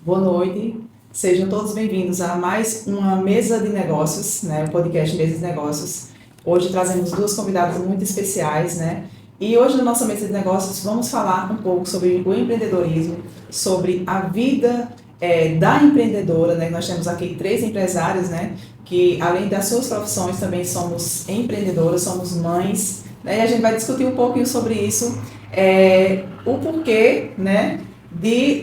Boa noite, sejam todos bem-vindos a mais uma Mesa de Negócios, né, o podcast Mesa de Negócios. Hoje trazemos duas convidadas muito especiais, né, e hoje na nossa Mesa de Negócios vamos falar um pouco sobre o empreendedorismo, sobre a vida da empreendedora, né, nós temos aqui 3 empresárias, né, que além das suas profissões também somos empreendedoras, somos mães, né, e a gente vai discutir um pouquinho sobre isso, o porquê, né,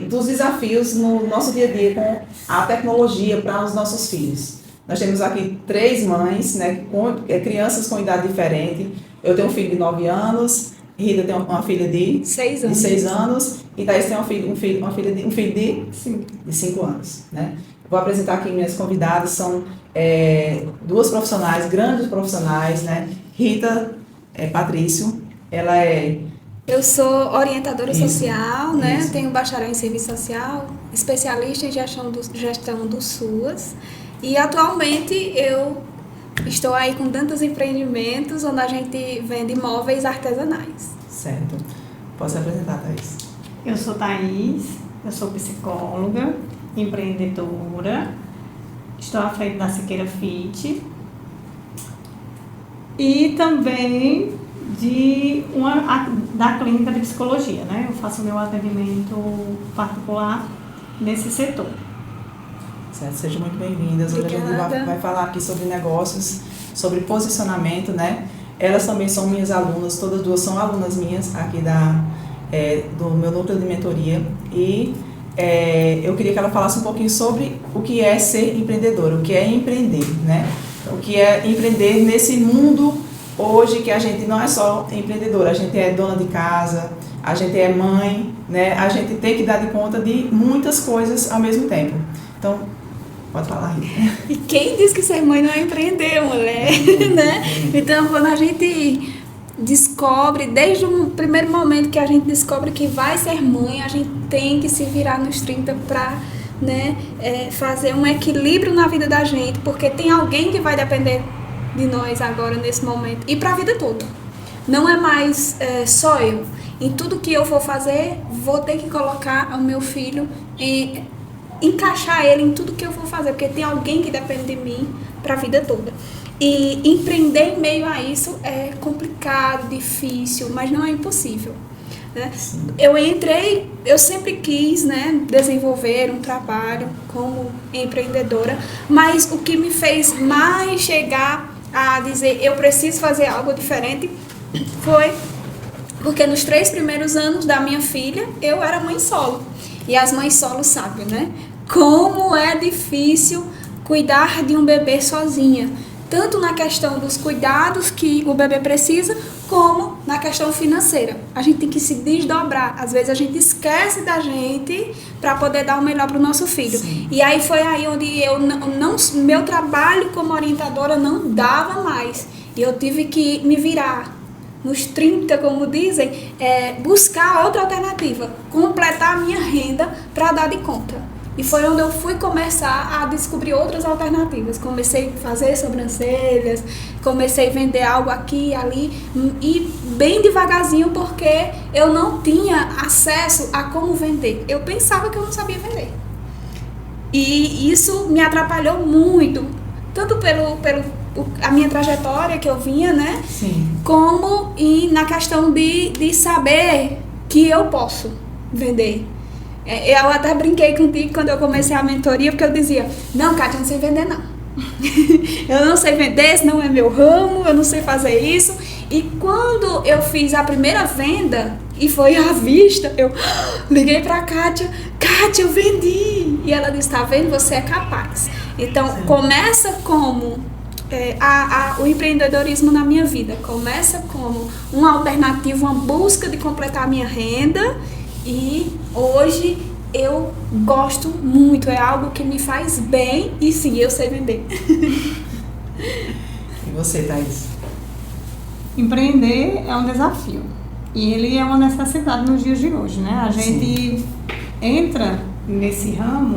dos desafios no nosso dia a dia com a tecnologia para os nossos filhos. Nós temos aqui 3 mães, né, com crianças com idade diferente. Eu tenho um filho de 9 anos, Rita tem uma filha de 6 anos e Thaís tem um filho de 5 anos. Né? Vou apresentar aqui minhas convidadas, são 2 profissionais, grandes profissionais. Né? Rita Patrício, ela Eu sou orientadora social, né? Isso. Tenho bacharel em serviço social, especialista em gestão do SUAS e atualmente eu estou aí com tantos empreendimentos onde a gente vende móveis artesanais. Certo. Posso apresentar, Thaís? Eu sou Thaís, eu sou psicóloga, empreendedora, estou à frente da Siqueira Fit e também da clínica de psicologia, né? Eu faço meu atendimento particular nesse setor. Certo, sejam muito bem-vindas. Hoje a gente vai falar aqui sobre negócios, sobre posicionamento, né? Elas também são minhas alunas, todas 2 são alunas minhas aqui do meu núcleo de mentoria e eu queria que ela falasse um pouquinho sobre o que é ser empreendedora, o que é empreender, né? O que é empreender nesse mundo hoje que a gente não é só empreendedora, a gente é dona de casa, a gente é mãe, né? A gente tem que dar de conta de muitas coisas ao mesmo tempo. Então, pode falar, Rita. E quem diz que ser mãe não é empreender, mulher? Né? Então, quando a gente descobre, desde o primeiro momento que a gente descobre que vai ser mãe, a gente tem que se virar nos 30 para fazer um equilíbrio na vida da gente, porque tem alguém que vai depender de nós agora, nesse momento, e para a vida toda. Não é mais só eu. Em tudo que eu for fazer, vou ter que colocar o meu filho e encaixar ele em tudo que eu vou fazer, porque tem alguém que depende de mim para a vida toda. E empreender em meio a isso é complicado, difícil, mas não é impossível. Né? Eu sempre quis, né, desenvolver um trabalho como empreendedora, mas o que me fez mais chegar a dizer eu preciso fazer algo diferente foi porque nos 3 primeiros anos da minha filha eu era mãe solo, e as mães solo sabem, né, como é difícil cuidar de um bebê sozinha, tanto na questão dos cuidados que o bebê precisa, como na questão financeira. A gente tem que se desdobrar. Às vezes a gente esquece da gente para poder dar o melhor para o nosso filho. Sim. E aí foi aí onde meu trabalho como orientadora não dava mais. E eu tive que me virar nos 30, como dizem, buscar outra alternativa, completar a minha renda para dar de conta. E foi onde eu fui começar a descobrir outras alternativas. Comecei a fazer sobrancelhas, comecei a vender algo aqui e ali, e bem devagarzinho, porque eu não tinha acesso a como vender. Eu pensava que eu não sabia vender. E isso me atrapalhou muito, tanto a minha trajetória que eu vinha, né? Sim. Como na questão de saber que eu posso vender. Eu até brinquei contigo quando eu comecei a mentoria, porque eu dizia, não, Kátia, eu não sei vender não. Eu não sei vender, esse não é meu ramo, eu não sei fazer isso. E quando eu fiz a primeira venda, e foi à vista, eu liguei pra Kátia, eu vendi. E ela disse, tá vendo, você é capaz. Então, sim, começa como o empreendedorismo na minha vida. Começa como uma alternativa, uma busca de completar a minha renda. E hoje eu gosto muito, é algo que me faz bem e sim, eu sei vender. E você, Thaís? Empreender é um desafio e ele é uma necessidade nos dias de hoje, né? A gente entra nesse ramo,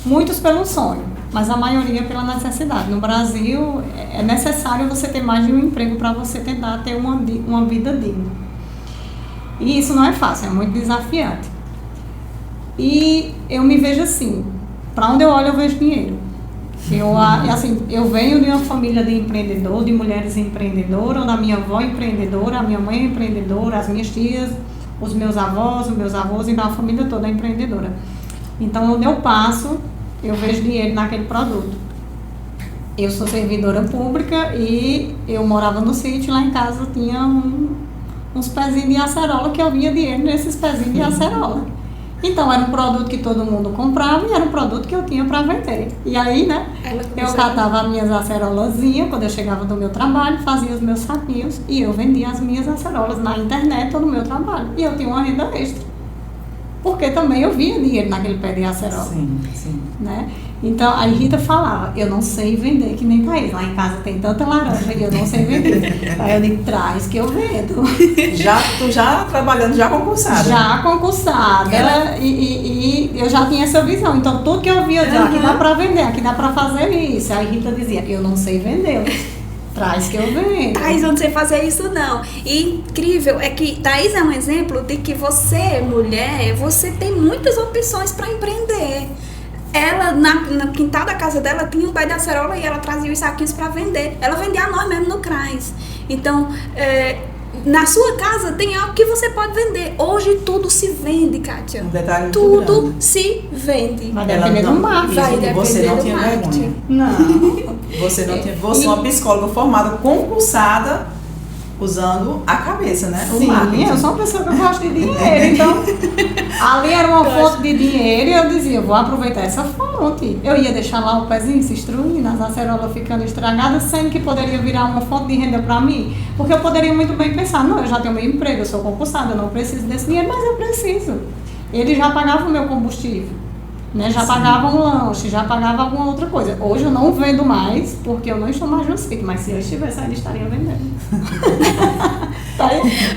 muitos pelo sonho, mas a maioria pela necessidade. No Brasil é necessário você ter mais de um emprego para você tentar ter uma vida digna. E isso não é fácil, é muito desafiante. E eu me vejo assim, para onde eu olho eu vejo dinheiro. Eu venho de uma família de empreendedor, de mulheres empreendedoras, onde a minha avó é empreendedora, a minha mãe é empreendedora, as minhas tias, os meus avós, então a família toda é empreendedora. Então, onde eu passo, eu vejo dinheiro naquele produto. Eu sou servidora pública e eu morava no sítio, lá em casa tinha uns pezinhos de acerola que eu via dinheiro nesses pezinhos de acerola. Então, era um produto que todo mundo comprava e era um produto que eu tinha para vender. E aí, né, eu catava as minhas acerolazinhas quando eu chegava do meu trabalho, fazia os meus saquinhos e eu vendia as minhas acerolas na internet ou no meu trabalho. E eu tinha uma renda extra. Porque também eu via dinheiro naquele pé de acerola. Sim, sim. Né? Então, a Rita falava, eu não sei vender que nem Thaís. Lá em casa tem tanta laranja e eu não sei vender. Aí eu digo, traz que eu vendo. Tu já trabalhando, já concursada. Já concursada. E eu já tinha essa visão. Então, tudo que eu via, eu dizia, aqui dá pra vender, aqui dá pra fazer isso. Aí a Rita dizia, eu não sei vender. Traz que eu vendo. Thaís, eu não sei fazer isso não. E incrível é que Thaís é um exemplo de que você, mulher, você tem muitas opções para empreender. Ela, no quintal da casa dela, tinha um pé de acerola e ela trazia os saquinhos para vender. Ela vendia a nós mesmo no CRAS. Então, na sua casa tem algo que você pode vender. Hoje tudo se vende, Kátia. Um detalhe muito tudo grande. se vende. Vai depender do marketing. Vai depender Você não do tinha marketing. vergonha. Não. Você não tinha. Você é uma psicóloga formada, concursada, usando a cabeça, né? O Sim, marketing. eu sou uma pessoa que gosta de dinheiro, então ali era uma fonte de dinheiro e eu dizia, vou aproveitar essa fonte. Eu ia deixar lá o pezinho se destruindo, as acerolas ficando estragadas, sendo que poderia virar uma fonte de renda para mim, porque eu poderia muito bem pensar, não, eu já tenho meu emprego, eu sou concursada, eu não preciso desse dinheiro, mas eu preciso. Ele já pagava o meu combustível, né? Já pagava um lanche, já pagava alguma outra coisa. Hoje eu não vendo mais, porque eu não estou mais no sítio, mas se eu estivesse, ele estaria vendendo.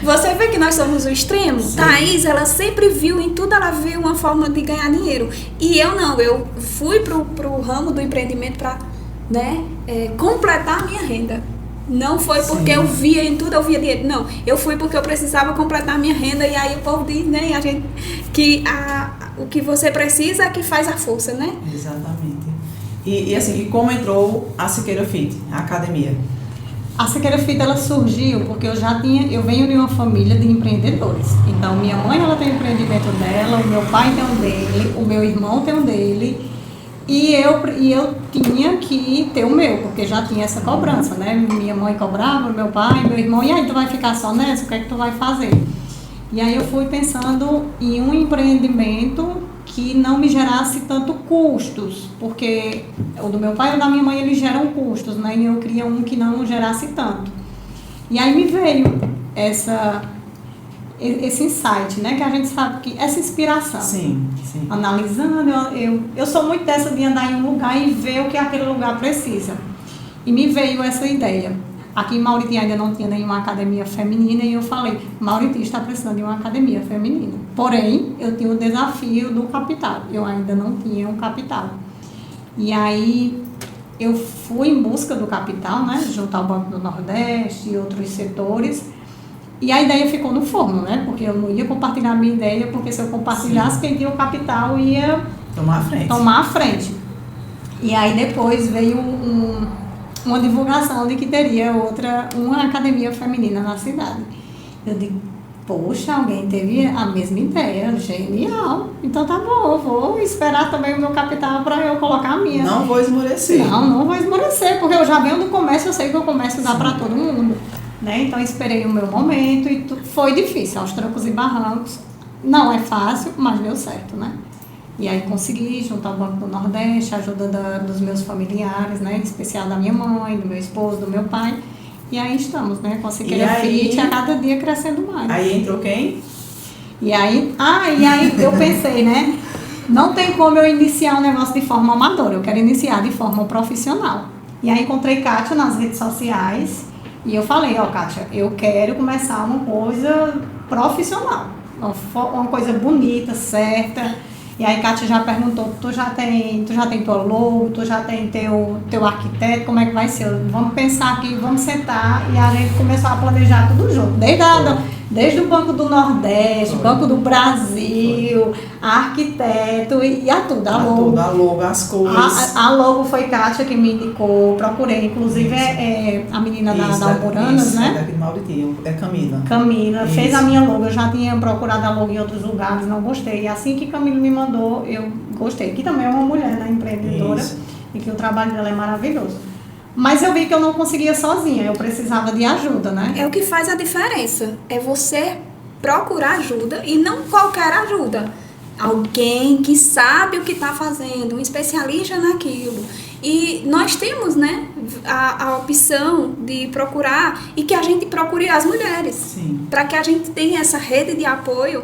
Você vê que nós somos o extremo? Sim. Thaís, ela sempre viu, em tudo ela viu uma forma de ganhar dinheiro. E eu não, eu fui pro ramo do empreendimento para, né, completar a minha renda. Não foi porque eu via em tudo, eu via dinheiro. Não, eu fui porque eu precisava completar a minha renda. E aí o povo diz, né, a gente, que o que você precisa é que faz a força, né? Exatamente. E assim, e como entrou a Siqueira Fit, a academia? A Siqueira Fit, ela surgiu porque eu venho de uma família de empreendedores. Então, minha mãe, ela tem o empreendimento dela, o meu pai tem um dele, o meu irmão tem um dele. E eu tinha que ter o meu, porque já tinha essa cobrança, né? Minha mãe cobrava, meu pai, meu irmão, e aí tu vai ficar só nessa? O que é que tu vai fazer? E aí eu fui pensando em um empreendimento que não me gerasse tanto custos, porque o do meu pai e o da minha mãe, eles geram custos, né? E eu queria um que não gerasse tanto. E aí me veio esse insight, né? Que a gente sabe que essa inspiração. Sim, sim. Analisando, eu sou muito dessa de andar em um lugar e ver o que aquele lugar precisa. E me veio essa ideia. Aqui em Mauriti ainda não tinha nenhuma academia feminina e eu falei, Mauriti está precisando de uma academia feminina. Porém, eu tinha o desafio do capital. Eu ainda não tinha um capital. E aí eu fui em busca do capital, né? Junto ao Banco do Nordeste e outros setores. E a ideia ficou no forno, né? Porque eu não ia compartilhar a minha ideia, porque se eu compartilhasse, quem tinha o capital ia tomar a frente. E aí depois veio uma divulgação de que teria uma academia feminina na cidade. Eu digo, poxa, alguém teve a mesma ideia, genial. Então tá bom, eu vou esperar também o meu capital para eu colocar a minha. Não vou esmorecer. Não vou esmorecer, porque eu já venho do comércio, eu sei que o comércio dá para todo mundo. Né? Então esperei o meu momento e foi difícil, aos trancos e barrancos. Não é fácil, mas deu certo, né? E aí consegui juntar o Banco do Nordeste, a ajuda dos meus familiares, né? Em especial da minha mãe, do meu esposo, do meu pai. E aí estamos, né? Com a Siqueira Fit, a cada dia crescendo mais. Aí entrou quem? E aí eu pensei, né? Não tem como eu iniciar um negócio de forma amadora, eu quero iniciar de forma profissional. E aí encontrei Kátia nas redes sociais e eu falei, Kátia, eu quero começar uma coisa profissional, uma coisa bonita, certa. E aí Kátia já perguntou, tu já tem tua logo, tu já tem teu arquiteto, como é que vai ser? Vamos pensar aqui, vamos sentar. E a gente começou a planejar tudo junto. Desde o Banco do Nordeste, Banco do Brasil, a arquiteto e a tudo. A logo, as cores. A logo foi Kátia que me indicou, procurei. Inclusive, a menina da Alboranas, né? Daqui de Mauritinho, é Camila. Camila fez a minha logo. Eu já tinha procurado a logo em outros lugares, não gostei. E assim que Camila me mandou, eu gostei. Que também é uma mulher, né, empreendedora. Isso. E que o trabalho dela é maravilhoso. Mas eu vi que eu não conseguia sozinha, eu precisava de ajuda, né? É o que faz a diferença. É você procurar ajuda e não qualquer ajuda. Alguém que sabe o que está fazendo, um especialista naquilo. E nós temos, né, a opção de procurar e que a gente procure as mulheres. Para que a gente tenha essa rede de apoio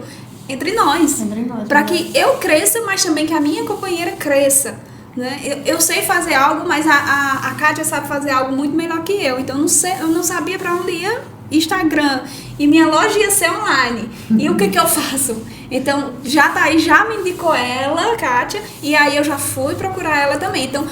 entre nós. Para que eu cresça, mas também que a minha companheira cresça. Né? Eu sei fazer algo, mas a Kátia sabe fazer algo muito melhor que eu. Então eu não sabia para onde ia Instagram. E minha loja ia ser online. E o que eu faço? Então, já tá aí, já me indicou ela, Kátia, e aí eu já fui procurar ela também. Então,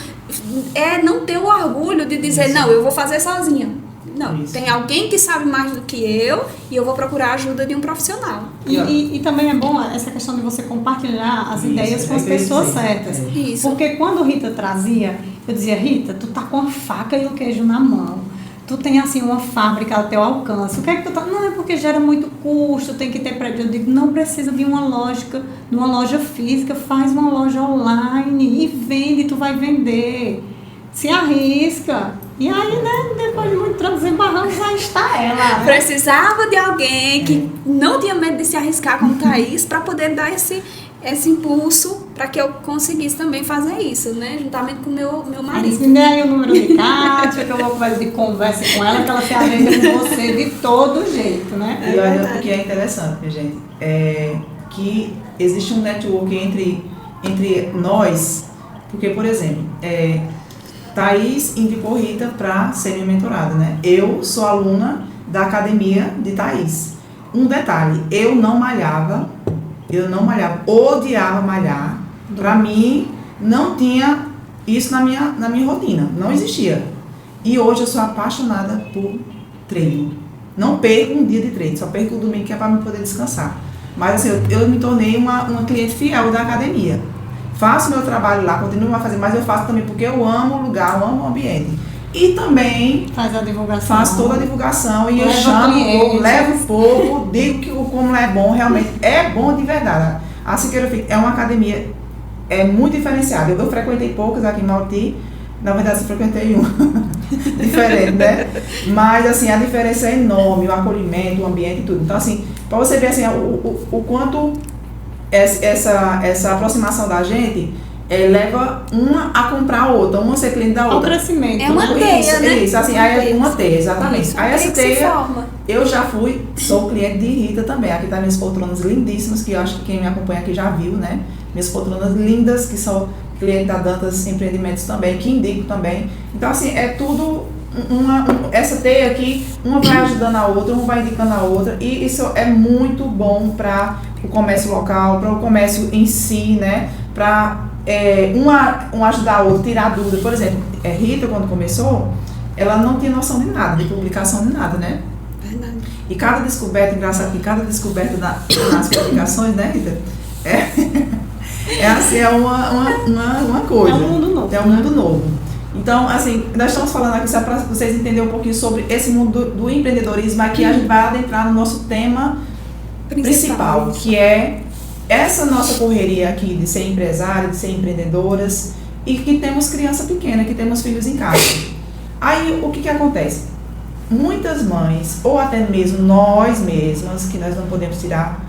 não ter o orgulho de dizer, não, eu vou fazer sozinha. Não, tem alguém que sabe mais do que eu e eu vou procurar a ajuda de um profissional. E também é bom essa questão de você compartilhar as ideias com as pessoas certas. Isso. Porque quando Rita trazia, eu dizia, Rita, tu tá com a faca e o queijo na mão. Tu tem assim uma fábrica ao teu alcance. O que é que tu tá? Não, é porque gera muito custo, tem que ter prédio. Eu digo, não precisa de uma lógica, de uma loja física, faz uma loja online e vende, tu vai vender. Se arrisca. E aí, né, depois de muito trancos e barrancos, aí está ela. Né? Precisava de alguém que não tinha medo de se arriscar como Thaís para poder dar esse impulso para que eu conseguisse também fazer isso, né? Juntamente com o meu marido. Me dê aí o número de Kátia, que eu vou fazer de conversa com ela, que ela se arranja com você de todo jeito, né? E olha o que é interessante, minha gente, que existe um network entre nós, porque, por exemplo, Thaís indicou Rita para ser minha mentorada, né? Eu sou aluna da academia de Thaís. Um detalhe, eu não malhava, odiava malhar. Para mim, não tinha isso na minha rotina, não existia. E hoje eu sou apaixonada por treino. Não perco um dia de treino, só perco o domingo que é para me poder descansar. Mas assim, eu me tornei uma cliente fiel da academia. Faço meu trabalho lá, continuo a fazer, mas eu faço também porque eu amo o lugar, eu amo o ambiente. E também faz a divulgação. Faço toda a divulgação e eu chamo o povo, levo o povo, digo que o como é bom, realmente é bom de verdade. A Siqueira Fit é uma academia muito diferenciada. Eu frequentei poucas aqui em Mauti, na verdade eu frequentei uma diferente, né? Mas assim, a diferença é enorme, o acolhimento, o ambiente e tudo. Então assim, para você ver assim, o quanto essa aproximação da gente leva uma a comprar a outra, uma a ser cliente da outra. É um crescimento. É uma teia, né? Isso, assim, aí é uma teia, exatamente. Isso, aí essa teia, forma. eu já sou cliente de Rita também. Aqui tá minhas poltronas lindíssimas, que eu acho que quem me acompanha aqui já viu, né? Minhas poltronas lindas, que são cliente da Dantas Empreendimentos também, que indico também. Então, assim, é tudo essa teia aqui, uma vai ajudando a outra, uma vai indicando a outra, e isso é muito bom para o comércio local, para o comércio em si, né? Para uma ajudar a outra, tirar dúvida. Por exemplo, Rita, quando começou, ela não tinha noção de nada, de publicação de nada, né? Verdade. E cada descoberta, engraçado que cada descoberta nas publicações, né, Rita? Assim, é uma coisa. É um mundo novo. É um mundo novo. Então, assim, nós estamos falando aqui só para vocês entenderem um pouquinho sobre esse mundo do empreendedorismo. Aqui a gente vai adentrar no nosso tema principal, que é essa nossa correria aqui de ser empresária, de ser empreendedoras, e que temos criança pequena, que temos filhos em casa. Aí, o que acontece? Muitas mães, ou até mesmo nós mesmas, que nós não podemos tirar,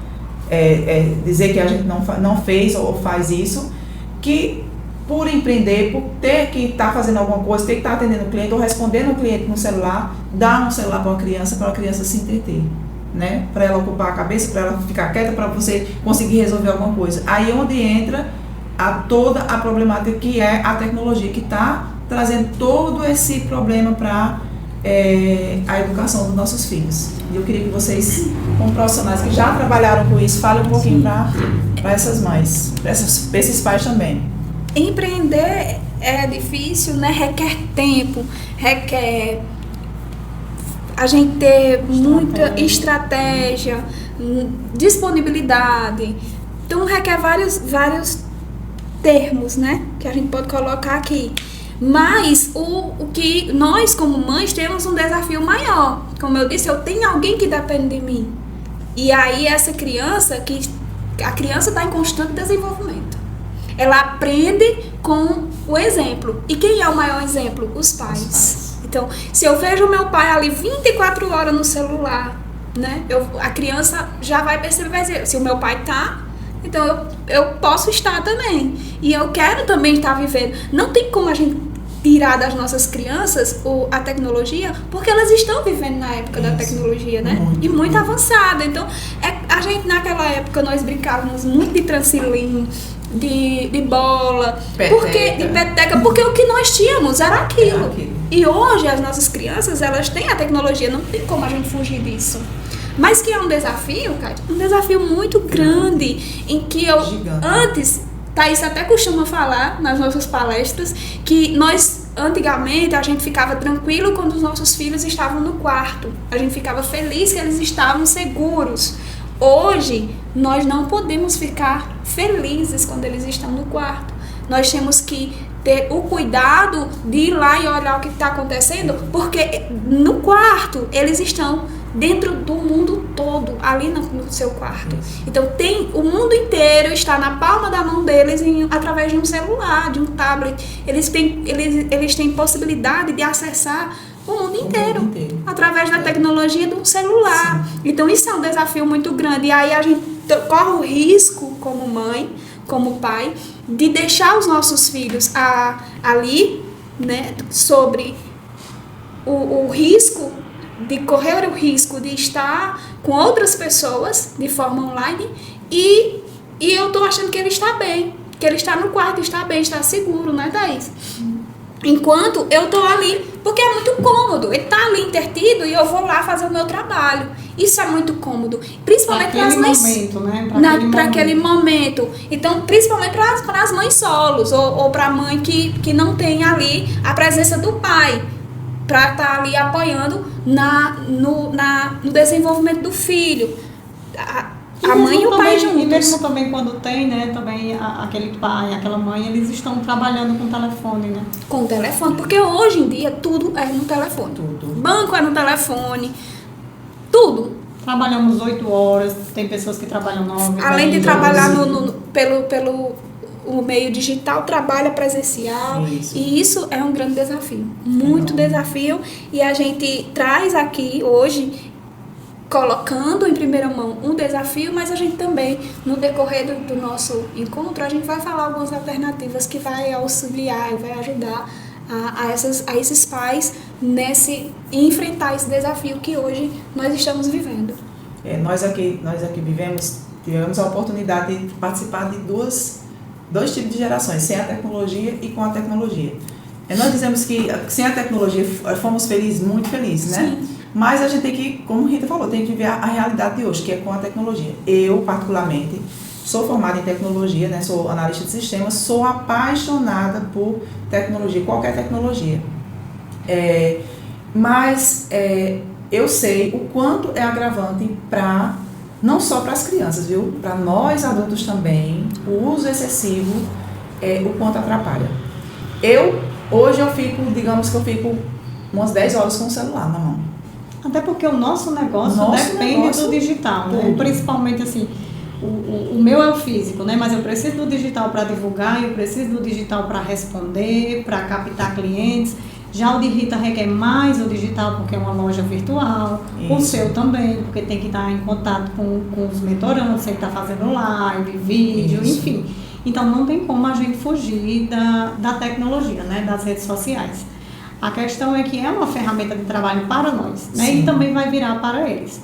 dizer que a gente não fez ou faz isso, que por empreender, por ter que estar fazendo alguma coisa, ter que estar atendendo o cliente ou respondendo o cliente no celular, dar um celular para a criança se entreter, né? Para ela ocupar a cabeça, para ela ficar quieta, para você conseguir resolver alguma coisa. Aí onde entra toda a problemática que é a tecnologia, que está trazendo todo esse problema para a educação dos nossos filhos. E eu queria que vocês, como profissionais que já trabalharam com isso, falem um pouquinho para essas mães, para esses pais também. Empreender é difícil, né? Requer tempo, requer a gente ter muita estratégia, disponibilidade. Então requer vários termos, né? Que a gente pode colocar aqui. Mas o que nós, como mães, temos um desafio maior. Como eu disse, eu tenho alguém que depende de mim. E aí essa criança, a criança está em constante desenvolvimento. Ela aprende com o exemplo. E quem é o maior exemplo? Os pais. Então, se eu vejo o meu pai ali 24 horas no celular, né? A criança já vai perceber, vai dizer, se o meu pai tá, então eu posso estar também. E eu quero também estar vivendo. Não tem como a gente tirar das nossas crianças a tecnologia, porque elas estão vivendo na época da tecnologia, né? E muito avançada. Então, a gente naquela época nós brincávamos muito de transilim, de bola, de peteca, porque o que nós tínhamos era aquilo. E hoje as nossas crianças, elas têm a tecnologia, não tem como a gente fugir disso. Mas que é um desafio, Kátia, um desafio muito grande, em que antes, Thaís até costuma falar nas nossas palestras, que antigamente, a gente ficava tranquilo quando os nossos filhos estavam no quarto. A gente ficava feliz que eles estavam seguros. Hoje, nós não podemos ficar felizes quando eles estão no quarto. Nós temos que ter o cuidado de ir lá e olhar o que está acontecendo, porque no quarto eles estão dentro do mundo todo, ali no seu quarto. Então o mundo inteiro está na palma da mão deles através de um celular, de um tablet. Eles têm possibilidade de acessar o mundo inteiro através da tecnologia de um celular. Sim. Então isso é um desafio muito grande. E aí a gente corre o risco, como mãe, como pai, de deixar os nossos filhos ali, né, sobre o risco, de correr o risco de estar com outras pessoas de forma online e eu tô achando que ele está bem, que ele está no quarto, está bem, está seguro, né, Thaís? Enquanto eu tô ali, porque é muito cômodo, ele tá ali intertido e eu vou lá fazer o meu trabalho. Isso é muito cômodo, principalmente para as mães, momento, né? Para aquele momento. Então, principalmente para as mães solos ou para a mãe que não tem ali a presença do pai para estar ali apoiando no desenvolvimento do filho. A mãe e o pai juntos. E mesmo também quando tem, né, também aquele pai, aquela mãe, eles estão trabalhando com telefone, né? Com telefone, porque hoje em dia tudo é no telefone. Tudo. Banco é no telefone, tudo. Trabalhamos 8 horas, tem pessoas que trabalham 9. Além de trabalhar pelo o meio digital, trabalha presencial. Isso. E isso é um grande desafio, muito desafio. E a gente traz aqui hoje, colocando em primeira mão um desafio, mas a gente também, no decorrer do nosso encontro, a gente vai falar algumas alternativas que vai auxiliar e vai ajudar a esses pais enfrentar esse desafio que hoje nós estamos vivendo. Nós aqui tivemos a oportunidade de participar de dois tipos de gerações, sem a tecnologia e com a tecnologia. Nós dizemos que sem a tecnologia fomos felizes, muito felizes, né? Sim. Mas a gente tem que, como Rita falou, tem que viver a realidade de hoje, que é com a tecnologia. Eu, particularmente, sou formada em tecnologia, né? Sou analista de sistemas, sou apaixonada por tecnologia, qualquer tecnologia. Mas eu sei o quanto é agravante não só para as crianças, viu? Para nós adultos também, o uso excessivo, o quanto atrapalha. Hoje eu fico umas 10 horas com o celular na mão. Até porque o nosso negócio depende do digital, né? Principalmente assim, o meu é o físico, né? Mas eu preciso do digital para divulgar, eu preciso do digital para responder, para captar clientes. Já o de Rita requer mais o digital porque é uma loja virtual. Isso. O seu também, porque tem que estar em contato com os mentorandos, tem que estar fazendo live, vídeo, isso. Enfim. Então não tem como a gente fugir da tecnologia, né? Das redes sociais. A questão é que é uma ferramenta de trabalho para nós, né? Sim. E também vai virar para eles.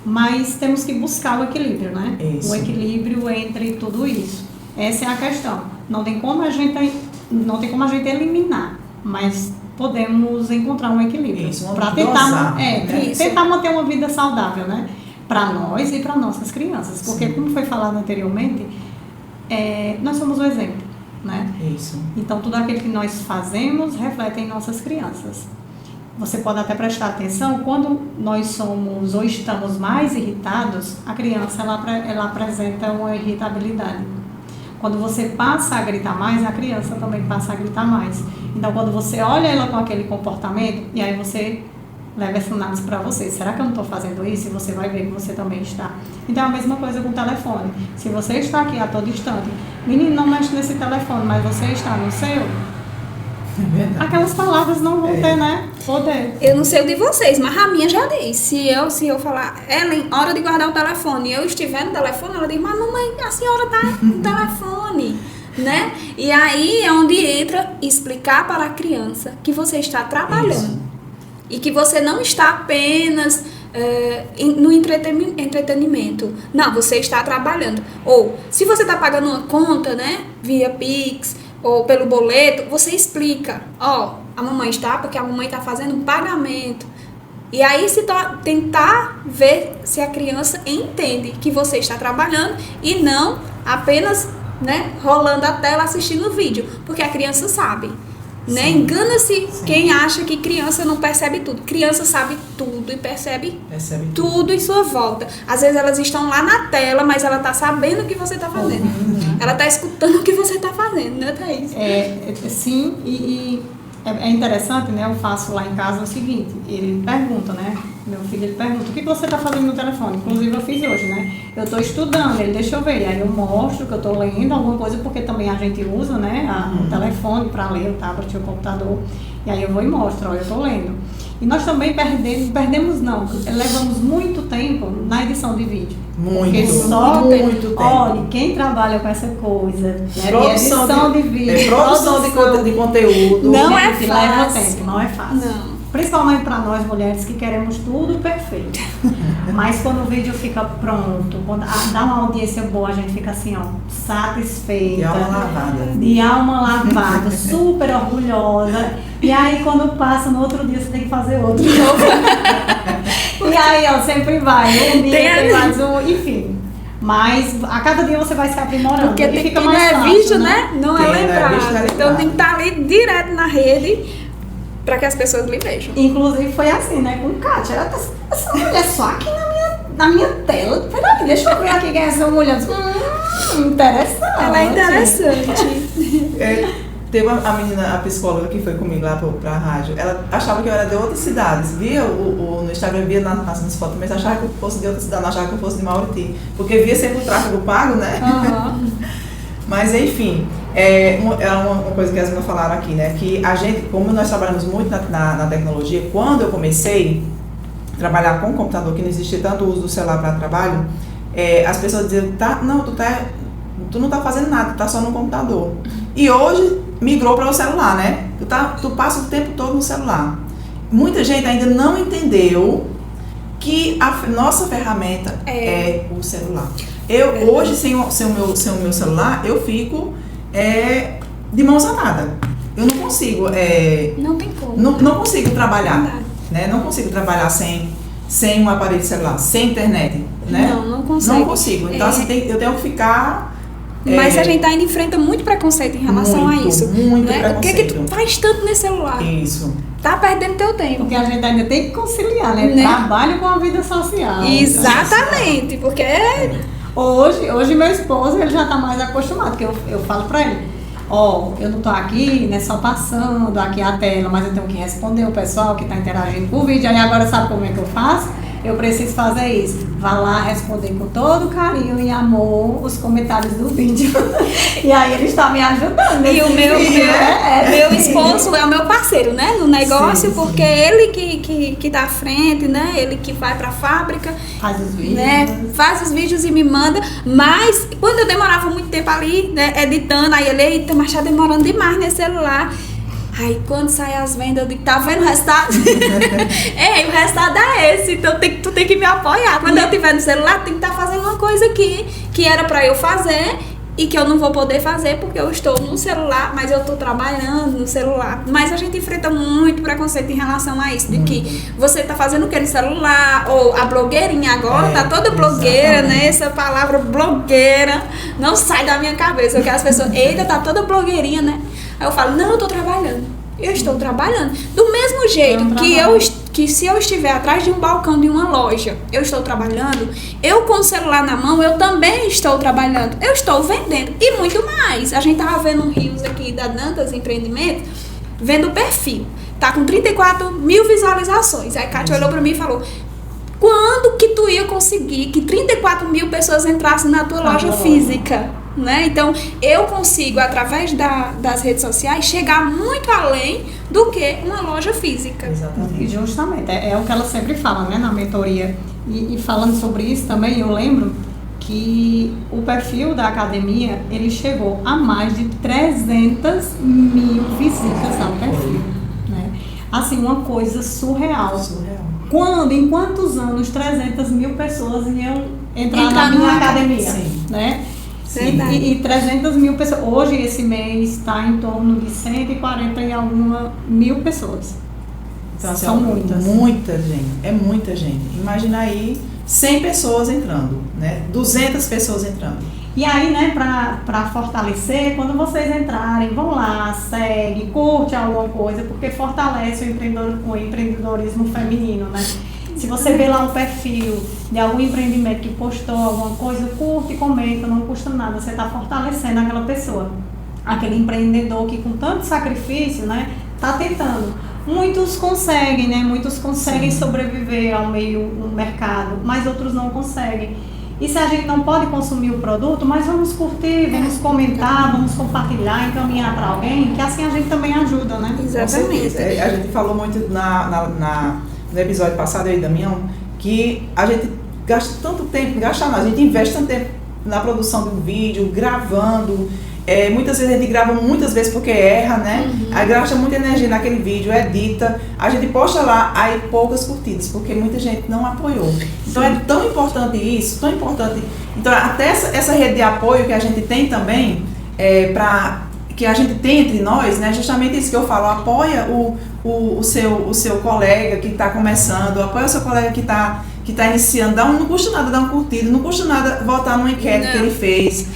Mas temos que buscar o equilíbrio, né? Isso. O equilíbrio entre tudo isso. Essa é a questão. Não tem como a gente eliminar, mas podemos encontrar um equilíbrio para tentar manter uma vida saudável, né? Para nós e para nossas crianças. Porque, como foi falado anteriormente, nós somos o exemplo. Né? Isso. Então, tudo aquilo que nós fazemos reflete em nossas crianças. você pode até prestar atenção, quando nós somos ou estamos mais irritados, a criança ela apresenta uma irritabilidade. Quando você passa a gritar mais, a criança também passa a gritar mais. Então, quando você olha ela com aquele comportamento, e aí você leva essa análise para você. Será que eu não estou fazendo isso? E você vai ver que você também está. Então, é a mesma coisa com o telefone. Se você está aqui a todo instante, menino, não mexe nesse telefone, mas você está no seu, aquelas palavras não vão ter, né? Poder. Eu não sei o de vocês, mas a minha já diz. Se eu falar, Ellen, hora de guardar o telefone, e eu estiver no telefone, ela diz, mas mamãe, a senhora tá no telefone, né? E aí é onde entra explicar para a criança que você está trabalhando. Isso. E que você não está apenas no entretenimento. Não, você está trabalhando. Ou, se você está pagando uma conta, né, via Pix, ou pelo boleto, você explica, a mamãe está, porque a mamãe está fazendo um pagamento. E aí tentar ver se a criança entende que você está trabalhando e não apenas, né, rolando a tela assistindo o vídeo, porque a criança sabe. Né? Engana-se quem acha que criança não percebe tudo. Criança sabe tudo e percebe tudo em sua volta. Às vezes elas estão lá na tela, mas ela está sabendo o que você está fazendo. Ela está escutando o que você está fazendo, né, Thaís? Sim, e é interessante, né? Eu faço lá em casa o seguinte, ele pergunta, né? Meu filho, ele pergunta, o que você está fazendo no telefone? Inclusive eu fiz hoje, né? Eu estou estudando, ele deixa eu ver. Aí eu mostro que eu estou lendo alguma coisa, porque também a gente usa, né? O telefone para ler, o tablet, o computador. E aí eu vou e mostro, eu estou lendo. E nós também levamos muito tempo na edição de vídeo. Muito tempo. Olha, quem trabalha com essa coisa, né? Edição de vídeo, produção de conteúdo. Não é fácil. Leva tempo, não é fácil. Não. Principalmente para nós mulheres que queremos tudo perfeito. Mas quando o vídeo fica pronto, quando dá uma audiência boa, a gente fica assim, satisfeita. De alma lavada. De alma lavada, super orgulhosa. E aí quando passa no outro dia, você tem que fazer outro novo. E aí, sempre vai. Um dia tem mais um, enfim. Mas a cada dia você vai se aprimorando. Porque e fica não mais fácil, vídeo, né? Não é lembrado. Então tem que estar ali direto na rede para que as pessoas lhe vejam. Inclusive foi assim, né? Com Kátia. Essa mulher só aqui na minha tela. Peraí, deixa eu ver aqui quem é essa mulher. Interessante. Ela é interessante. Teve a menina, a psicóloga que foi comigo lá pra rádio, ela achava que eu era de outras cidades, via no Instagram, via nas fotos, mas achava que eu fosse de outra cidade, não achava que eu fosse de Mauriti, porque via sempre o tráfego pago, né? Uhum. Mas enfim, é uma coisa que as meninas falaram aqui, né? Que a gente, como nós trabalhamos muito na tecnologia, quando eu comecei a trabalhar com o computador, que não existia tanto uso do celular para trabalho, as pessoas diziam, tu não tá fazendo nada, tu tá só no computador. E hoje migrou para o celular, né? Tu passa o tempo todo no celular. Muita gente ainda não entendeu que a nossa ferramenta é o celular. Eu hoje, sem o meu celular, eu fico de mãos atadas. Eu não consigo. Não tem como. Não consigo trabalhar. Né? Não consigo trabalhar sem um aparelho celular, sem internet. Né? Não consegue. Não consigo. Então, assim, eu tenho que ficar. Mas a gente ainda enfrenta muito preconceito em relação a isso. Muito né? preconceito. O que é que tu faz tanto nesse celular? Isso. Tá perdendo teu tempo. Porque a gente ainda tem que conciliar, né? Trabalho com a vida social. Exatamente, porque Hoje meu esposo, ele já tá mais acostumado, porque eu falo pra ele, eu não tô aqui, né, só passando aqui a tela, mas eu tenho que responder o pessoal que tá interagindo com o vídeo. Aí agora sabe como é que eu faço? Eu preciso fazer isso. Vá lá responder com todo carinho e amor os comentários do vídeo. E aí ele está me ajudando. E o meu esposo é o meu parceiro, né? No negócio, sim. Porque ele que tá à frente, né? Ele que vai pra fábrica. Faz os vídeos. Né? Faz os vídeos e me manda. Mas quando eu demorava muito tempo ali, né, editando, aí ele, eita, mas tá demorando demais nesse celular. Aí quando sai as vendas, eu digo, tá vendo o resultado? O resultado é esse, então tu tem que me apoiar. Quando eu estiver no celular, tem que estar fazendo uma coisa aqui que era pra eu fazer e que eu não vou poder fazer porque eu estou no celular, mas eu estou trabalhando no celular. Mas a gente enfrenta muito preconceito em relação a isso, de que você tá fazendo o que no celular, ou a blogueirinha agora, tá toda blogueira, né? Essa palavra blogueira não sai da minha cabeça, porque as pessoas, eita, tá toda blogueirinha, né? Aí eu falo, não, eu tô trabalhando. Eu estou trabalhando. Do mesmo jeito que se eu estiver atrás de um balcão de uma loja, eu estou trabalhando, eu com o celular na mão, eu também estou trabalhando. Eu estou vendendo. E muito mais. A gente estava vendo um rios aqui da Dantas Empreendimentos, vendo o perfil. Tá com 34 mil visualizações. Aí a Kátia olhou para mim e falou: quando que tu ia conseguir que 34 mil pessoas entrassem na tua loja física? Né? Então, eu consigo, através das redes sociais, chegar muito além do que uma loja física. Exatamente. E justamente, é o que ela sempre fala, né, na mentoria. E falando sobre isso também, eu lembro que o perfil da academia, ele chegou a mais de 300 mil visitas ao perfil. Né? Assim, uma coisa surreal. Em quantos anos 300 mil pessoas iam entrar na minha academia? Sim. Né? E 300 mil pessoas. Hoje, esse mês, está em torno de 140 e alguma mil pessoas. Então, assim, são muitas. Muita gente. É muita gente. Imagina aí 100 pessoas entrando, né? 200 pessoas entrando. E aí, né, para fortalecer, quando vocês entrarem, vão lá, segue, curte alguma coisa, porque fortalece o empreendedorismo feminino, né? Se você vê lá um perfil de algum empreendimento que postou alguma coisa, curte e comenta, não custa nada, você está fortalecendo aquela pessoa. Aquele empreendedor que com tanto sacrifício, né, está tentando. Muitos conseguem, né? Muitos conseguem sobreviver ao meio no mercado, mas outros não conseguem. E se a gente não pode consumir o produto, mas vamos curtir, vamos comentar, vamos compartilhar, encaminhar para alguém, que assim a gente também ajuda, né? Exatamente. A gente falou muito no episódio passado aí, Damião, que a gente gasta tanto tempo, a gente investe tanto tempo na produção de um vídeo, gravando. Muitas vezes a gente grava muitas vezes porque erra, né? Aí gasta muita energia naquele vídeo, edita, a gente posta lá, aí poucas curtidas, porque muita gente não apoiou. Então é tão importante isso, tão importante. Então até essa rede de apoio que a gente tem também, que a gente tem entre nós, né? Justamente isso que eu falo, apoia o seu colega que está começando, apoia o seu colega que está iniciando, não custa nada dar um curtido, não custa nada votar numa enquete que ele fez.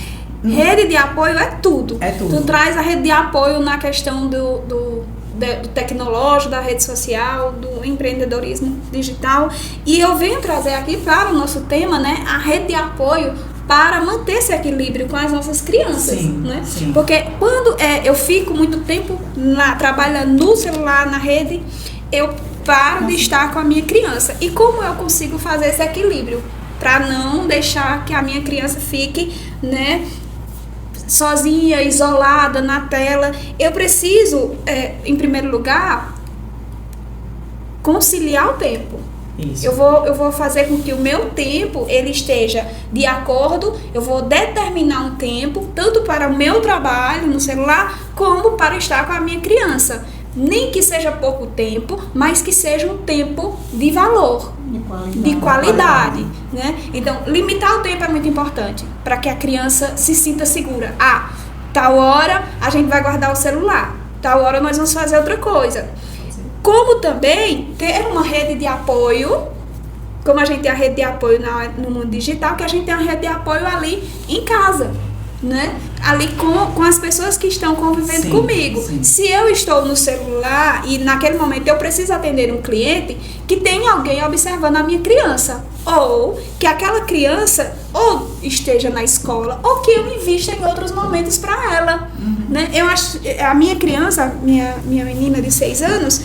Rede de apoio é tudo. É tudo. Tu traz a rede de apoio na questão do tecnológico, da rede social, do empreendedorismo digital. E eu venho trazer aqui para o nosso tema, né, a rede de apoio para manter esse equilíbrio com as nossas crianças. Sim, né? sim. Porque quando eu fico muito tempo trabalhando no celular, na rede, eu paro de estar com a minha criança. E como eu consigo fazer esse equilíbrio? Para não deixar que a minha criança fique, né, sozinha, isolada na tela. Eu preciso, em primeiro lugar, conciliar o tempo. Isso. Eu vou fazer com que o meu tempo ele esteja de acordo, eu vou determinar um tempo, tanto para o meu trabalho no celular, como para estar com a minha criança. Nem que seja pouco tempo, mas que seja um tempo de valor, de qualidade, né? Então, limitar o tempo é muito importante para que a criança se sinta segura. Tal hora a gente vai guardar o celular, tal hora nós vamos fazer outra coisa. Como também ter uma rede de apoio, como a gente tem a rede de apoio no mundo digital, que a gente tem a rede de apoio ali em casa, né? Ali com as pessoas que estão convivendo comigo. Sim. Se eu estou no celular e naquele momento eu preciso atender um cliente, que tem alguém observando a minha criança, ou que aquela criança ou esteja na escola, ou que eu invista em outros momentos para ela. Né? Eu acho, a minha criança, minha menina de 6 anos,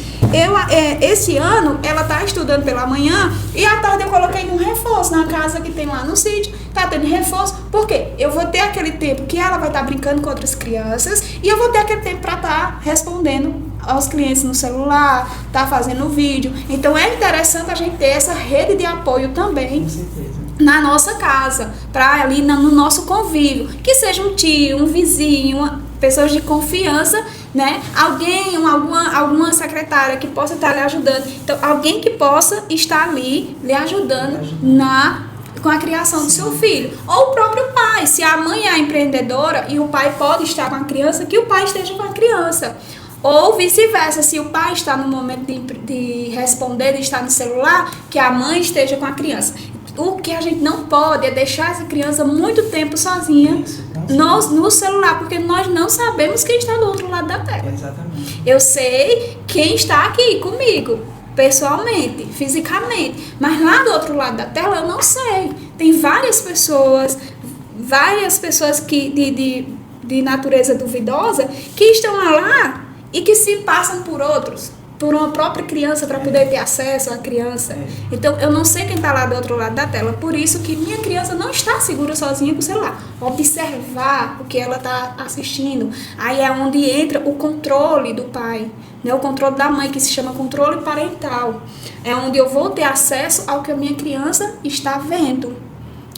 esse ano ela está estudando pela manhã e à tarde eu coloquei um reforço na casa que tem lá no sítio, está tendo reforço, porque eu vou ter aquele tempo que ela vai estar brincando com outras crianças e eu vou ter aquele tempo para estar respondendo aos clientes no celular, tá fazendo vídeo. Então é interessante a gente ter essa rede de apoio também. Com certeza. Na nossa casa, para ali no nosso convívio, que seja um tio, um vizinho, pessoas de confiança, né? Alguém, alguma secretária que possa estar lhe ajudando. Então, alguém que possa estar ali lhe ajudando com a criação do seu filho. Ou o próprio pai, se a mãe é empreendedora e o pai pode estar com a criança, que o pai esteja com a criança. Ou vice-versa, se o pai está no momento de responder, de estar no celular, que a mãe esteja com a criança. O que a gente não pode é deixar essa criança muito tempo sozinha no celular, porque nós não sabemos quem está do outro lado da tela. Exatamente. Eu sei quem está aqui comigo, pessoalmente, fisicamente, mas lá do outro lado da tela eu não sei. Tem várias pessoas que de natureza duvidosa que estão lá e que se passam por outros, por uma própria criança para poder ter acesso à criança. Então, eu não sei quem está lá do outro lado da tela. Por isso que minha criança não está segura sozinha com o celular. Observar o que ela está assistindo. Aí é onde entra o controle do pai, né? O controle da mãe, que se chama controle parental. É onde eu vou ter acesso ao que a minha criança está vendo.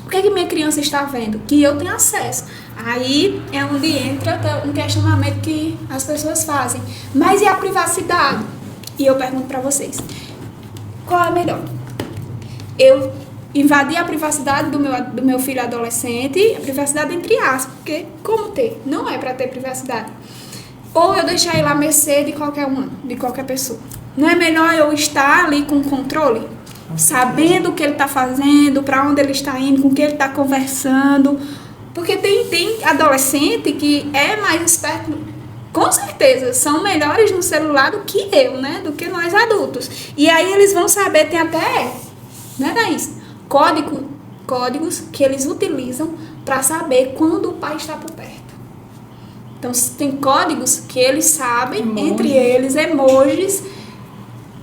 O que minha criança está vendo? Que eu tenho acesso. Aí é onde entra um questionamento que as pessoas fazem. Mas e a privacidade? E eu pergunto para vocês, qual é melhor? Eu invadir a privacidade do meu filho adolescente, a privacidade entre aspas, porque como ter? Não é para ter privacidade. Ou eu deixar ele à mercê de qualquer uma, de qualquer pessoa. Não é melhor eu estar ali com controle? Sabendo o que ele está fazendo, para onde ele está indo, com quem ele está conversando. Porque tem adolescente que é mais esperto. Com certeza, são melhores no celular do que eu, né? Do que nós adultos. E aí eles vão saber, tem até, né, Thaís? Códigos que eles utilizam para saber quando o pai está por perto. Então, tem códigos que eles sabem, entre eles, emojis,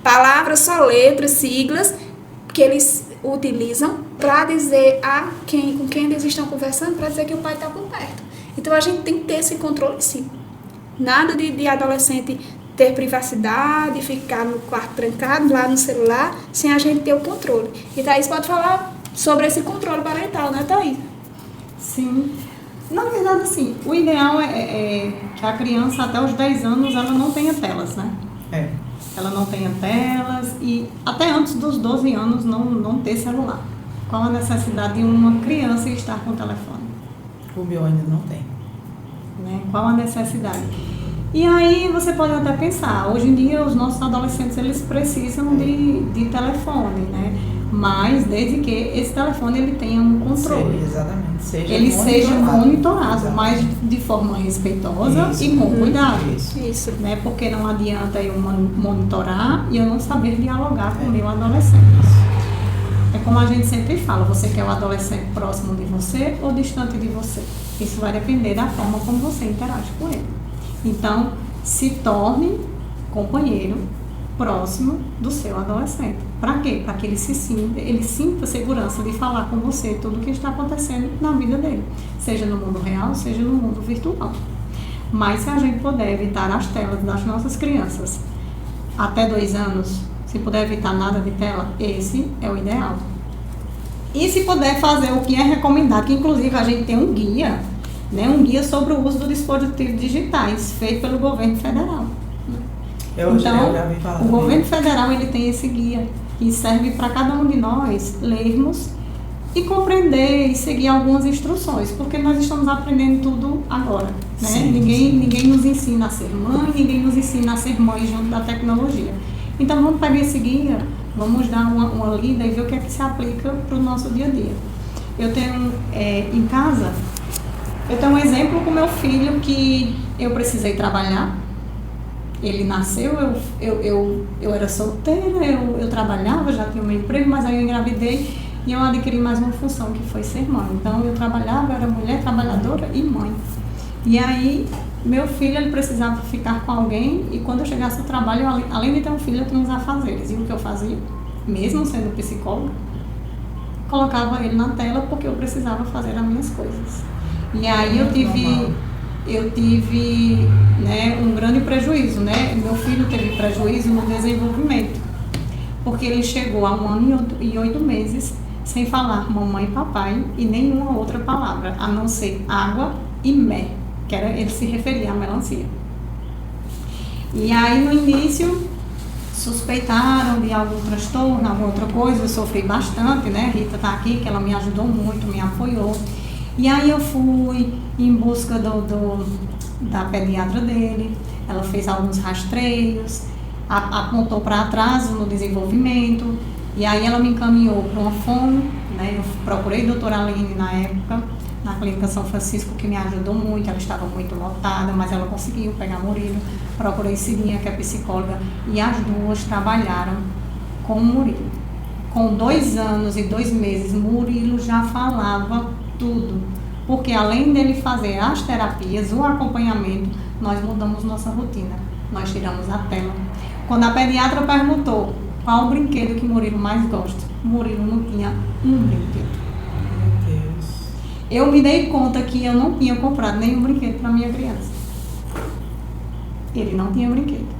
palavras, só letras, siglas, que eles utilizam para dizer com quem eles estão conversando, para dizer que o pai está por perto. Então, a gente tem que ter esse controle, sim. Nada de adolescente ter privacidade, ficar no quarto trancado, lá no celular, sem a gente ter o controle. E Thaís pode falar sobre esse controle parental, né, Thaís? Sim. Na verdade, assim, o ideal é que a criança até os 10 anos ela não tenha telas, né? Ela não tenha telas e até antes dos 12 anos não ter celular. Qual a necessidade de uma criança estar com o telefone? O meu ainda não tem. Né? Qual a necessidade? E aí você pode até pensar, hoje em dia os nossos adolescentes eles precisam de telefone, né? Mas desde que esse telefone ele tenha um controle. Exatamente. Ele seja monitorado, mas de forma respeitosa e com cuidado. Isso. Né? Porque não adianta eu monitorar e eu não saber dialogar com o meu adolescente. É como a gente sempre fala, você quer o adolescente próximo de você ou distante de você? Isso vai depender da forma como você interage com ele. Então, se torne companheiro próximo do seu adolescente. Para quê? Para que ele sinta segurança de falar com você tudo o que está acontecendo na vida dele, seja no mundo real, seja no mundo virtual. Mas se a gente puder evitar as telas das nossas crianças até 2 anos, se puder evitar nada de tela, esse é o ideal. E se puder fazer o que é recomendado, que inclusive a gente tem um guia, né, um guia sobre o uso dos dispositivos digitais, feito pelo governo federal. Então, o governo federal ele tem esse guia que serve para cada um de nós lermos e compreender e seguir algumas instruções, porque nós estamos aprendendo tudo agora, né? Sim, ninguém nos ensina a ser mãe, ninguém nos ensina a ser mãe junto da tecnologia. Então vamos pegar esse guia, vamos dar uma lida e ver o que é que se aplica para o nosso dia a dia. Eu tenho em casa, eu tenho um exemplo com meu filho que eu precisei trabalhar. Ele nasceu, eu era solteira, eu trabalhava, já tinha um emprego, mas aí eu engravidei e eu adquiri mais uma função, que foi ser mãe. Então eu trabalhava, eu era mulher trabalhadora e mãe. E aí meu filho ele precisava ficar com alguém e quando eu chegasse ao trabalho, além de ter um filho, eu tinha uns afazeres. E o que eu fazia, mesmo sendo psicóloga, colocava ele na tela porque eu precisava fazer as minhas coisas. E aí eu tive né, um grande prejuízo, né? Meu filho teve prejuízo no desenvolvimento, porque ele chegou a 1 ano e 8 meses sem falar mamãe e papai e nenhuma outra palavra, a não ser água e mé, que ele se referia à melancia. E aí no início suspeitaram de algum transtorno, alguma outra coisa, eu sofri bastante, né? Rita tá aqui, que ela me ajudou muito, me apoiou. E aí eu fui em busca da pediatra dele, ela fez alguns rastreios, apontou para atraso no desenvolvimento, e aí ela me encaminhou para uma fono, né? Eu procurei a doutora Aline na época, na Clínica São Francisco, que me ajudou muito, ela estava muito lotada, mas ela conseguiu pegar Murilo. Procurei Cidinha, que é psicóloga, e as duas trabalharam com o Murilo. Com 2 anos e 2 meses, Murilo já falava tudo, porque além dele fazer as terapias, o acompanhamento, nós mudamos nossa rotina, nós tiramos a tela. Quando a pediatra perguntou qual o brinquedo que Murilo mais gosta, Murilo não tinha um brinquedo. Meu Deus. Eu me dei conta que eu não tinha comprado nenhum brinquedo para minha criança. Ele não tinha brinquedo.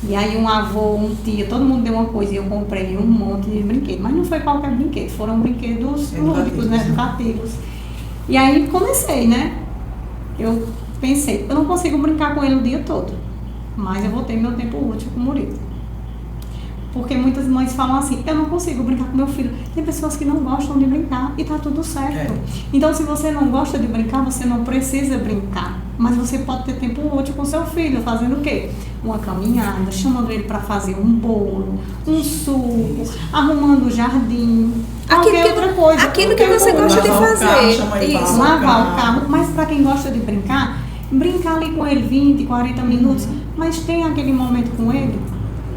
E aí um avô, um tio, todo mundo deu uma coisa e eu comprei um monte de brinquedo. Mas não foi qualquer brinquedo, foram brinquedos lúdicos, né, educativos. E aí comecei, né? Eu pensei, eu não consigo brincar com ele o dia todo, mas eu vou ter meu tempo útil com o Murilo. Porque muitas mães falam assim, eu não consigo brincar com meu filho. Tem pessoas que não gostam de brincar e tá tudo certo. Então, se você não gosta de brincar, você não precisa brincar. Mas você pode ter tempo útil com seu filho, fazendo o quê? Uma caminhada, chamando ele para fazer um bolo, um suco, arrumando o jardim, qualquer outra coisa. Aquilo que você gosta de fazer. Isso, lavar o carro. Mas para quem gosta de brincar, brincar ali com ele 20, 40 minutos, mas tem aquele momento com ele.